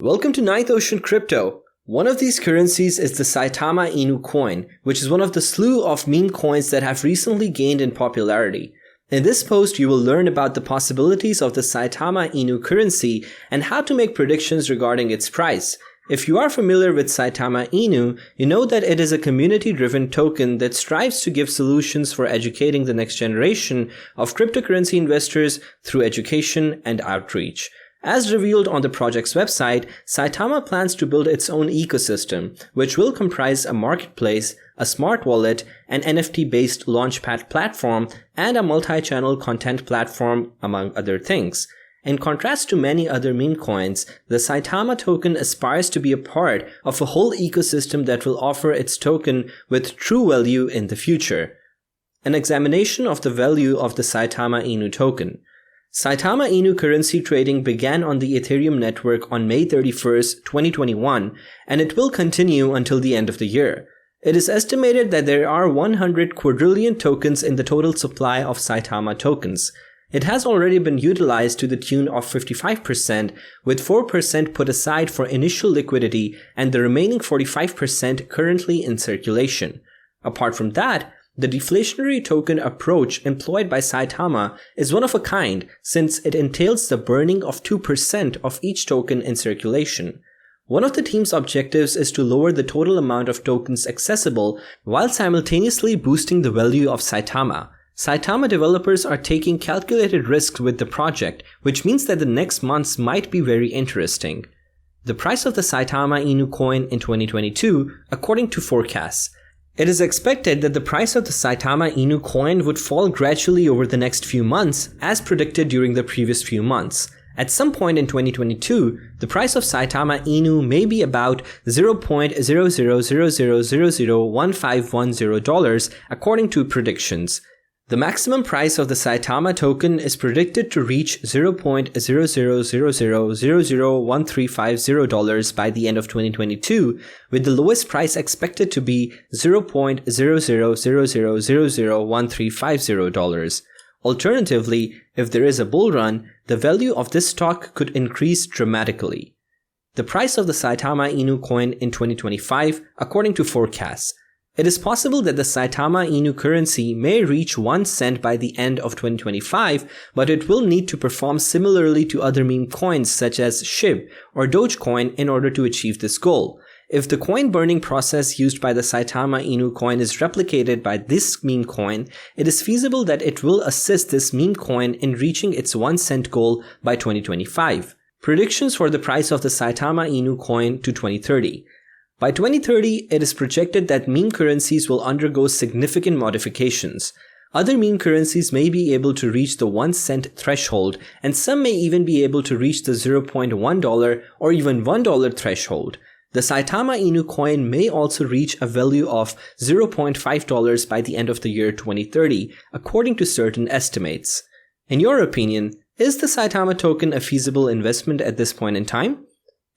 Welcome to Ninth Ocean Crypto. One of these currencies is the Saitama Inu coin, which is one of the slew of meme coins that have recently gained in popularity. In this post, you will learn about the possibilities of the Saitama Inu currency and how to make predictions regarding its price. If you are familiar with Saitama Inu, you know that it is a community-driven token that strives to give solutions for educating the next generation of cryptocurrency investors through education and outreach. As revealed on the project's website, Saitama plans to build its own ecosystem, which will comprise a marketplace, a smart wallet, an NFT-based launchpad platform, and a multi-channel content platform, among other things. In contrast to many other meme coins, the Saitama token aspires to be a part of a whole ecosystem that will offer its token with true value in the future. An examination of the value of the Saitama Inu token. Saitama Inu Currency trading began on the Ethereum network on May 31st, 2021, and it will continue until the end of the year. It is estimated that there are 100 quadrillion tokens in the total supply of Saitama tokens. It has already been utilized to the tune of 55%, with 4% put aside for initial liquidity and the remaining 45% currently in circulation. Apart from that, the deflationary token approach employed by Saitama is one of a kind since it entails the burning of 2% of each token in circulation. One of the team's objectives is to lower the total amount of tokens accessible while simultaneously boosting the value of Saitama. Saitama developers are taking calculated risks with the project, which means that the next months might be very interesting. The price of the Saitama Inu coin in 2022, according to forecasts. It is expected that the price of the Saitama Inu coin would fall gradually over the next few months, as predicted during the previous few months. At some point in 2022, the price of Saitama Inu may be about $0.0000001510 according to predictions. The maximum price of the Saitama token is predicted to reach $0.0000001350 by the end of 2022, with the lowest price expected to be $0.0000001350. Alternatively, if there is a bull run, the value of this stock could increase dramatically. The price of the Saitama Inu coin in 2025, according to forecasts. It is possible that the Saitama Inu currency may reach 1 cent by the end of 2025, but it will need to perform similarly to other meme coins such as SHIB or Dogecoin in order to achieve this goal. If the coin burning process used by the Saitama Inu coin is replicated by this meme coin, it is feasible that it will assist this meme coin in reaching its 1 cent goal by 2025. Predictions for the price of the Saitama Inu coin to 2030. By 2030, it is projected that meme currencies will undergo significant modifications. Other meme currencies may be able to reach the 1 cent threshold, and some may even be able to reach the $0.1 or even $1 threshold. The Saitama Inu coin may also reach a value of $0.5 by the end of the year 2030, according to certain estimates. In your opinion, is the Saitama token a feasible investment at this point in time?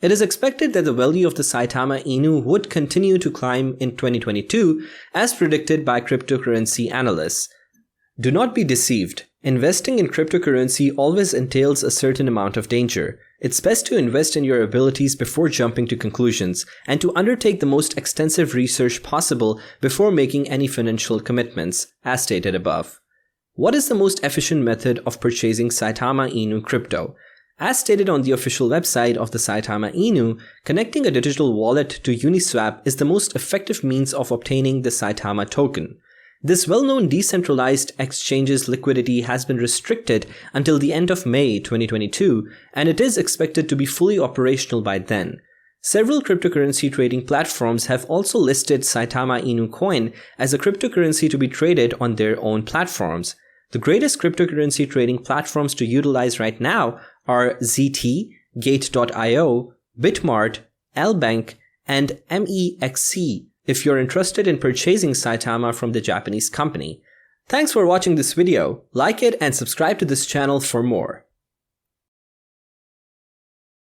It is expected that the value of the Saitama Inu would continue to climb in 2022, as predicted by cryptocurrency analysts. Do not be deceived. Investing in cryptocurrency always entails a certain amount of danger. It's best to invest in your abilities before jumping to conclusions, and to undertake the most extensive research possible before making any financial commitments, as stated above. What is the most efficient method of purchasing Saitama Inu crypto? As stated on the official website of the Saitama Inu, connecting a digital wallet to Uniswap is the most effective means of obtaining the Saitama token. This well-known decentralized exchange's liquidity has been restricted until the end of May 2022, and it is expected to be fully operational by then. Several cryptocurrency trading platforms have also listed Saitama Inu coin as a cryptocurrency to be traded on their own platforms. The greatest cryptocurrency trading platforms to utilize right now are ZT, Gate.io, Bitmart, Lbank, and MEXC if you're interested in purchasing Saitama from the Japanese company. Thanks for watching this video. Like it and subscribe to this channel for more.